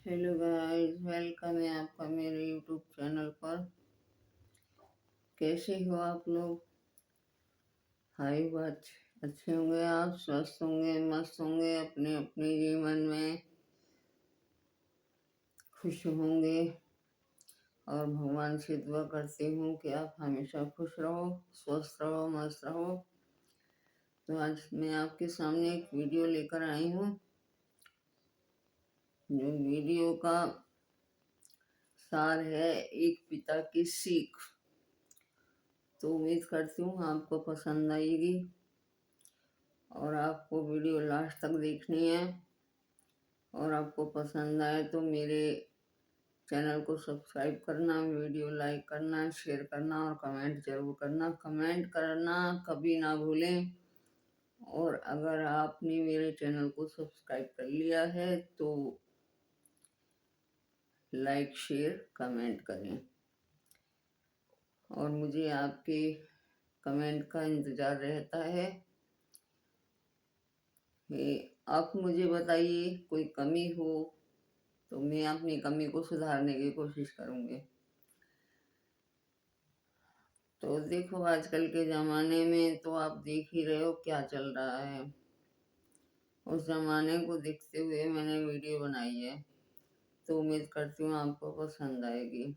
Hello guys, welcome है आपका मेरे यूट्यूब चैनल पर। कैसे हो आप लोग? हाई बात, अच्छे होंगे आप, स्वस्थ होंगे, मस्त होंगे, अपने अपने जीवन में खुश होंगे। और भगवान से दुआ करती हूँ कि आप हमेशा खुश रहो, स्वस्थ रहो, मस्त रहो। तो आज मैं आपके सामने एक वीडियो लेकर आई हूँ, जो वीडियो का सार है एक पिता की सीख। तो उम्मीद करती हूँ आपको पसंद आएगी और आपको वीडियो लास्ट तक देखनी है। और आपको पसंद आए तो मेरे चैनल को सब्सक्राइब करना, वीडियो लाइक करना, शेयर करना और कमेंट जरूर करना। कमेंट करना कभी ना भूलें। और अगर आपने मेरे चैनल को सब्सक्राइब कर लिया है तो लाइक, शेयर, कमेंट करें। और मुझे आपके कमेंट का इंतज़ार रहता है। आप मुझे बताइए, कोई कमी हो तो मैं अपनी कमी को सुधारने की कोशिश करूँगी। तो देखो, आजकल के ज़माने में तो आप देख ही रहे हो क्या चल रहा है। उस ज़माने को देखते हुए मैंने वीडियो बनाई है, तो उम्मीद करती हूँ आपको पसंद आएगी।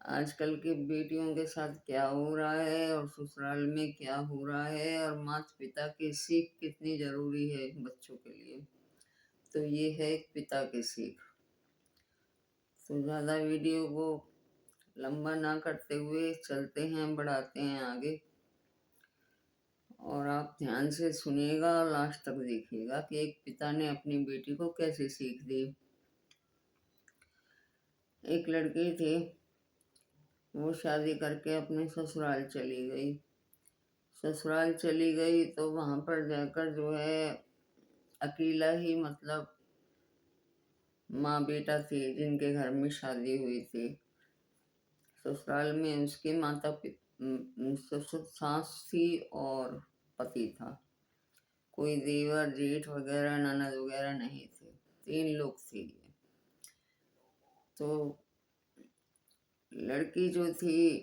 आजकल की बेटियों के साथ क्या हो रहा है और ससुराल में क्या हो रहा है, और माता पिता की सीख कितनी ज़रूरी है बच्चों के लिए। तो ये है एक पिता की सीख। तो ज़्यादा वीडियो को लंबा ना करते हुए चलते हैं, बढ़ाते हैं आगे। और आप ध्यान से सुनिएगा और लास्ट तक देखिएगा कि एक पिता ने अपनी बेटी को कैसे सीख दी। एक लड़की थी, वो शादी करके अपने ससुराल चली गई। ससुराल चली गई तो वहाँ पर जाकर जो है अकेला ही, मतलब माँ बेटा थे जिनके घर में शादी हुई थी। ससुराल में उसके ससुर सास थी और पति था। कोई देवर जेठ वगैरह, ननद वगैरह नहीं थे, 3 लोग थे। तो लड़की जो थी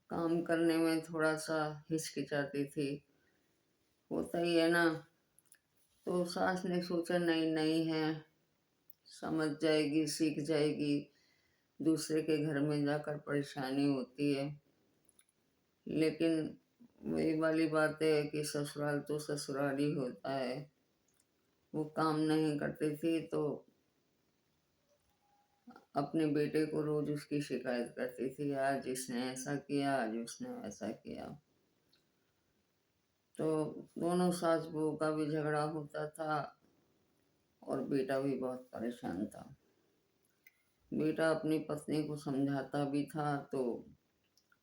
काम करने में थोड़ा सा हिचकिचाती थी, होता ही है ना। तो सास ने सोचा नई नई है, समझ जाएगी, सीख जाएगी, दूसरे के घर में जाकर परेशानी होती है। लेकिन वही वाली बात है कि ससुराल तो ससुराल ही होता है। वो काम नहीं करती थी तो अपने बेटे को रोज उसकी शिकायत करती थी, आज इसने ऐसा किया, आज उसने ऐसा किया। तो दोनों सास बहू का भी झगड़ा होता था और बेटा भी बहुत परेशान था। बेटा अपनी पत्नी को समझाता भी था तो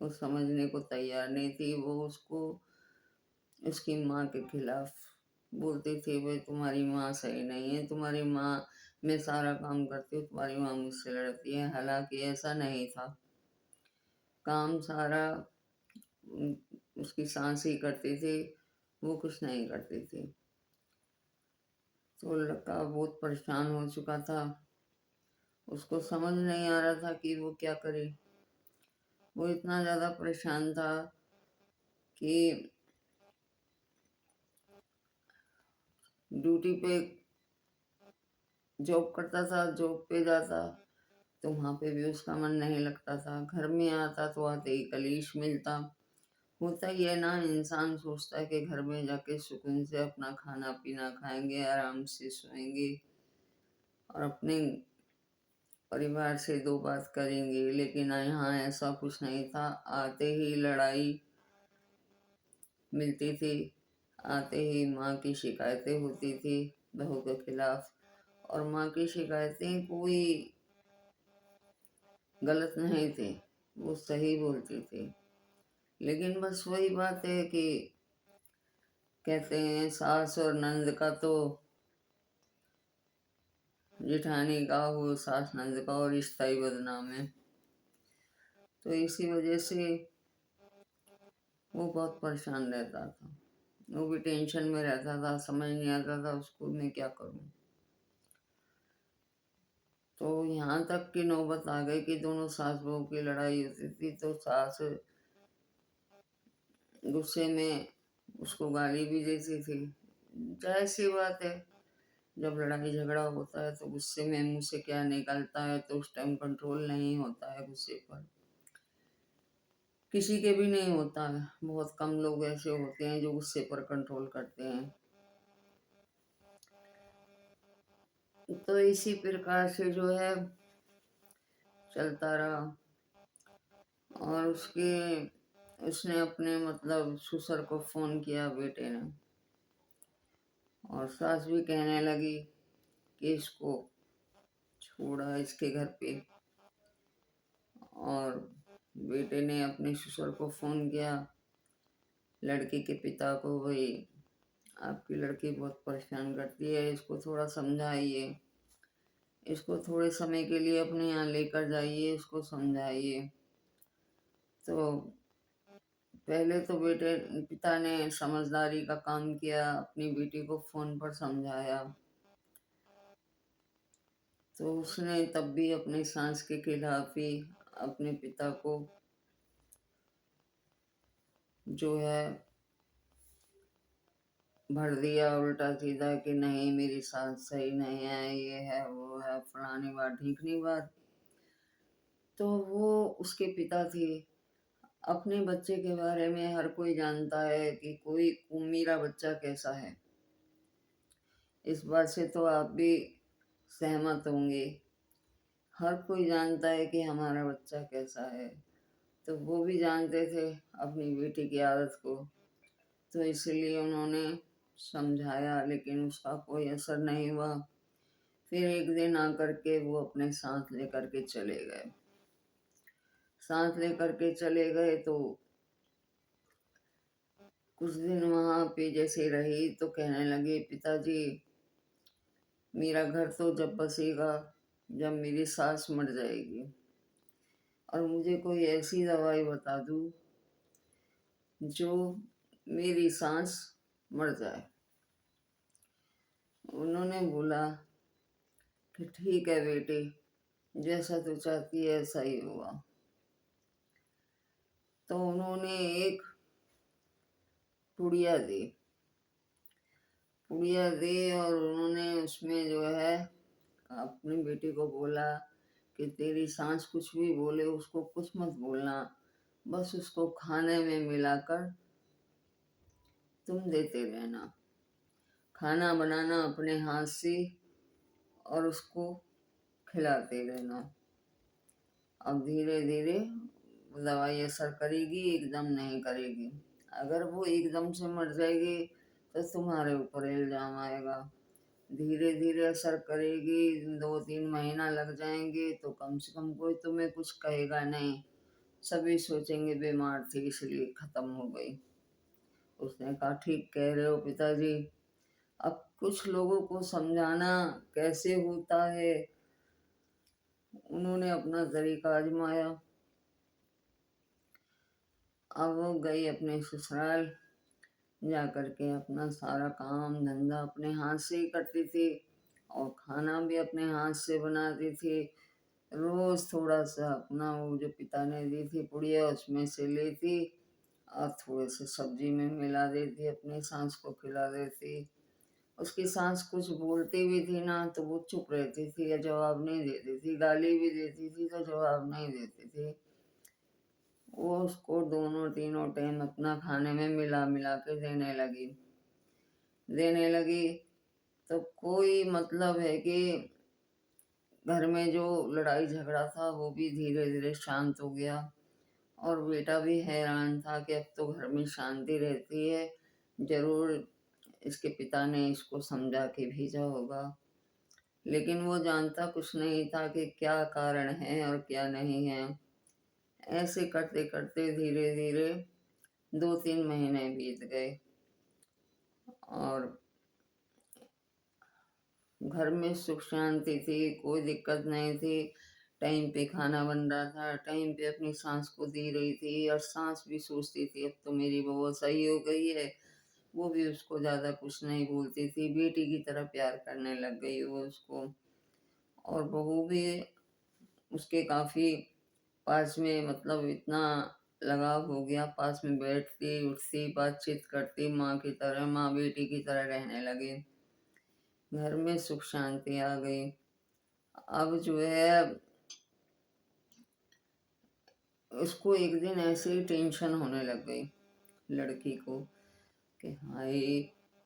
वो समझने को तैयार नहीं थी। वो उसको उसकी माँ के खिलाफ बोलती थी, भाई तुम्हारी माँ सही नहीं है, तुम्हारी माँ, मैं सारा काम करती हूँ, तुम्हारी माँ मुझसे लड़ती है। हालांकि ऐसा नहीं था, काम सारा उसकी सास ही करती थी, वो कुछ नहीं करती थी। तो लड़का बहुत परेशान हो चुका था, उसको समझ नहीं आ रहा था कि वो क्या करे। वो इतना ज़्यादा परेशान था कि ड्यूटी पे जॉब करता था, जॉब पे जाता तो वहाँ पे भी उसका मन नहीं लगता था। घर में आता तो आते ही कलेश मिलता। होता ही है ना, इंसान सोचता है कि घर में जाके सुकून से अपना खाना पीना खाएंगे, आराम से सोएंगे और अपने परिवार से 2 बात करेंगे। लेकिन यहाँ ऐसा कुछ नहीं था, आते ही लड़ाई मिलती थी, आते ही माँ की शिकायतें होती थी बहू के खिलाफ। और माँ की शिकायतें कोई गलत नहीं थी, वो सही बोलती थी। लेकिन बस वही बात है कि कहते हैं सास और नंद का तो, जेठानी का हो, सास नंद का, और रिश्ता ही बदनाम है। तो इसी वजह से वो बहुत परेशान रहता था, वो भी टेंशन में रहता था, समझ नहीं आता था उसको मैं क्या करूं। तो यहाँ तक की नौबत आ गई कि दोनों सास बहू की लड़ाई होती थी, तो सास गुस्से में उसको गाली भी देती थी। जाहिर सी बात है, जब लड़ाई झगड़ा होता है तो गुस्से में मुंह से क्या निकलता है तो उस टाइम कंट्रोल नहीं होता है गुस्से पर, किसी के भी नहीं होता है। बहुत कम लोग ऐसे होते हैं जो गुस्से पर कंट्रोल करते हैं। तो इसी प्रकार से जो है चलता रहा। और उसने अपने मतलब ससुर को फोन किया बेटे ने, और सास भी कहने लगी कि इसको छोड़ा इसके घर पे। और बेटे ने अपने ससुर को फोन किया, लड़की के पिता को, भाई आपकी लड़की बहुत परेशान करती है, इसको थोड़ा समझाइए, इसको थोड़े समय के लिए अपने यहाँ लेकर जाइए, इसको समझाइए। तो पहले तो पिता ने समझदारी का काम किया, अपनी बेटी को फोन पर समझाया। तो उसने तब भी अपने सास के खिलाफ ही अपने पिता को जो है भर दिया उल्टा सीधा कि नहीं मेरी सास सही नहीं है, ये है वो है, फलानी बात ढीकनी बात। तो वो उसके पिता थे। अपने बच्चे के बारे में हर कोई जानता है कि कोई मेरा बच्चा कैसा है। इस बात से तो आप भी सहमत होंगे। हर कोई जानता है कि हमारा बच्चा कैसा है। तो वो भी जानते थे अपनी बेटी की आदत को, तो इसलिए उन्होंने समझाया, लेकिन उसका कोई असर नहीं हुआ। फिर एक दिन आकर के वो अपने साथ लेकर के चले गए। साथ लेकर के चले गए तो कुछ दिन वहां पे जैसे रही तो कहने लगे, पिताजी मेरा घर तो जब बसेगा जब मेरी सास मर जाएगी, और मुझे कोई ऐसी दवाई बता दो जो मेरी सांस मर जाए। उन्होंने बोला कि ठीक है बेटी, जैसा तू चाहती है ऐसा ही होगा। तो उन्होंने एक पुड़िया दी, और उन्होंने उसमें जो है अपनी बेटी को बोला कि तेरी सांस कुछ भी बोले उसको कुछ मत बोलना, बस उसको खाने में मिलाकर तुम देते रहना, खाना बनाना अपने हाथ से और उसको खिलाते रहना। अब धीरे धीरे दवाई असर करेगी, एकदम नहीं करेगी। अगर वो एकदम से मर जाएगी तो तुम्हारे ऊपर इल्जाम आएगा। धीरे धीरे असर करेगी, 2-3 महीना लग जाएंगे तो कम से कम कोई तुम्हें कुछ कहेगा नहीं, सभी सोचेंगे बीमार थी इसलिए खत्म हो गई। उसने कहा ठीक कह रहे हो पिताजी। अब कुछ लोगों को समझाना कैसे होता है, उन्होंने अपना तरीका आजमाया। अब वो गई अपने ससुराल, जा करके अपना सारा काम धंधा अपने हाथ से ही करती थी, और खाना भी अपने हाथ से बनाती थी। रोज थोड़ा सा अपना वो जो पिता ने दी थी पुड़िया उसमें से लेती, और थोड़े से सब्जी में मिला देती, अपनी सास को खिला देती। उसकी सास कुछ बोलती भी थी ना तो वो चुप रहती थी या जवाब नहीं देती थी, गाली भी देती थी तो जवाब नहीं देती थी। वो उसको दोनों तीनों टाइम अपना खाने में मिला मिला के देने लगी। तो कोई मतलब है कि घर में जो लड़ाई झगड़ा था वो भी धीरे धीरे शांत हो गया। और बेटा भी हैरान था कि अब तो घर में शांति रहती है, जरूर इसके पिता ने इसको समझा के भेजा होगा। लेकिन वो जानता कुछ नहीं था कि क्या कारण है और क्या नहीं है। ऐसे करते करते धीरे धीरे 2-3 महीने बीत गए, और घर में सुख शांति थी, कोई दिक्कत नहीं थी। टाइम पे खाना बन रहा था, टाइम पे अपनी सास को दे रही थी, और सास भी सोचती थी अब तो मेरी बहू सही हो गई है। वो भी उसको ज़्यादा कुछ नहीं बोलती थी, बेटी की तरह प्यार करने लग गई वो उसको। और बहू भी उसके काफ़ी पास में, मतलब इतना लगाव हो गया, पास में बैठती, उठती, बातचीत करती, माँ की तरह, माँ बेटी की तरह रहने लगे। घर में सुख शांति आ गई। अब जो है उसको एक दिन ऐसे ही टेंशन होने लग गई लड़की को कि हाय,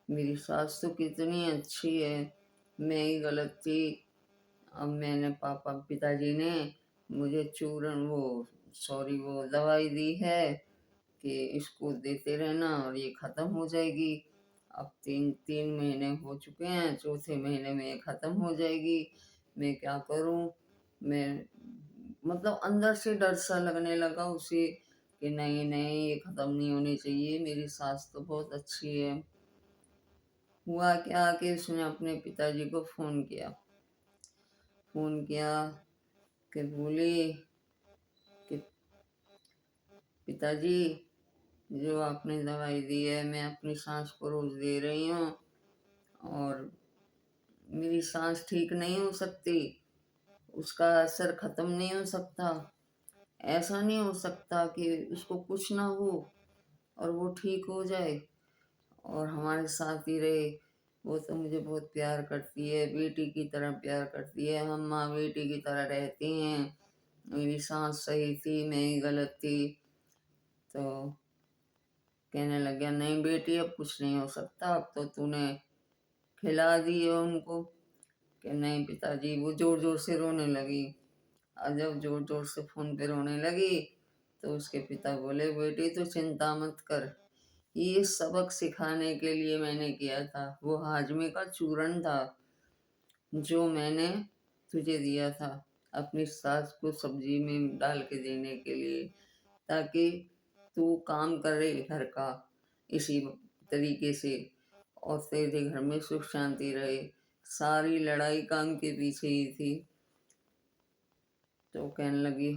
मेरी सास तो कितनी अच्छी है, मैं ही गलत थी। अब मैंने पिताजी ने मुझे चूरन वो सॉरी वो दवाई दी है कि इसको देते रहना और ये ख़त्म हो जाएगी। अब 3 महीने हो चुके हैं, चौथे महीने में ये ख़त्म हो जाएगी। मैं क्या करूं? मैं मतलब अंदर से डर सा लगने लगा उसे कि नहीं नहीं, ये ख़त्म नहीं होनी चाहिए, मेरी सास तो बहुत अच्छी है। हुआ क्या कि उसने अपने पिताजी को फ़ोन किया कि बोली कि पिताजी, जो आपने दवाई दी है मैं अपनी सांस को रोज दे रही हूँ और मेरी सांस ठीक नहीं हो सकती, उसका असर खत्म नहीं हो सकता। ऐसा नहीं हो सकता कि उसको कुछ ना हो और वो ठीक हो जाए और हमारे साथ ही रहे। वो तो मुझे बहुत प्यार करती है, बेटी की तरह प्यार करती है, हम माँ बेटी की तरह रहती हैं। मेरी सांस सही थी, मैं ही गलत थी। तो कहने लग गया, नहीं बेटी, अब कुछ नहीं हो सकता, अब तो तूने खिला दी है उनको। कि नहीं पिताजी, वो जोर जोर से रोने लगी। और जब जोर जोर से फोन पे रोने लगी तो उसके पिता बोले, बेटी तो चिंता मत कर, ये सबक सिखाने के लिए मैंने किया था। वो हाजमे का चूरन था जो मैंने तुझे दिया था अपनी सास को सब्जी में डाल के देने के लिए, ताकि तू काम करे घर का इसी तरीके से और तेरे घर में सुख शांति रहे। सारी लड़ाई काम के पीछे ही थी। तो कहने लगी,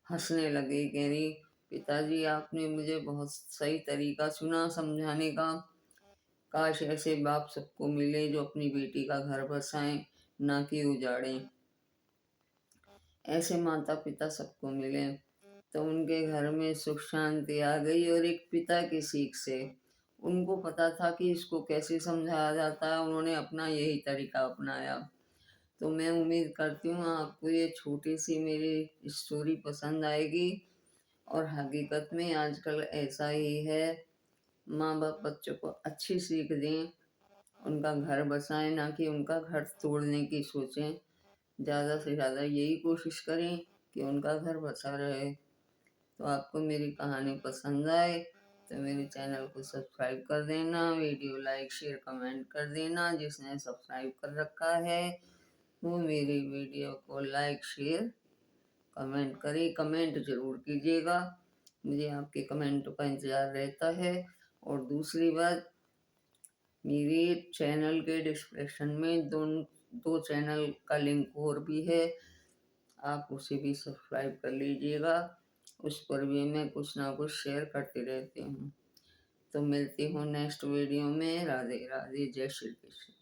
हंसने लगी, कह रही, पिताजी आपने मुझे बहुत सही तरीका चुना समझाने का। काश ऐसे बाप सबको मिले जो अपनी बेटी का घर बसाएं, ना कि उजाड़ें। ऐसे माता पिता सबको मिले तो उनके घर में सुख शांति आ गई। और एक पिता की सीख से उनको पता था कि इसको कैसे समझाया जाता है, उन्होंने अपना यही तरीका अपनाया। तो मैं उम्मीद करती हूँ आपको ये छोटी सी मेरी स्टोरी पसंद आएगी। और हकीकत में आजकल ऐसा ही है, माँ बाप बच्चों को अच्छी सीख दें, उनका घर बसाएं, ना कि उनका घर तोड़ने की सोचें। ज़्यादा से ज़्यादा यही कोशिश करें कि उनका घर बसा रहे। तो आपको मेरी कहानी पसंद आए तो मेरे चैनल को सब्सक्राइब कर देना, वीडियो लाइक शेयर कमेंट कर देना। जिसने सब्सक्राइब कर रखा है वो मेरी वीडियो को लाइक शेयर कमेंट करे, कमेंट ज़रूर कीजिएगा, मुझे आपके कमेंटों का इंतज़ार रहता है। और दूसरी बात, मेरे चैनल के डिस्क्रिप्शन में दो चैनल का लिंक और भी है, आप उसे भी सब्सक्राइब कर लीजिएगा। उस पर भी मैं कुछ ना कुछ शेयर करती रहती हूँ। तो मिलती हूँ नेक्स्ट वीडियो में। राधे राधे, जय श्री कृष्ण।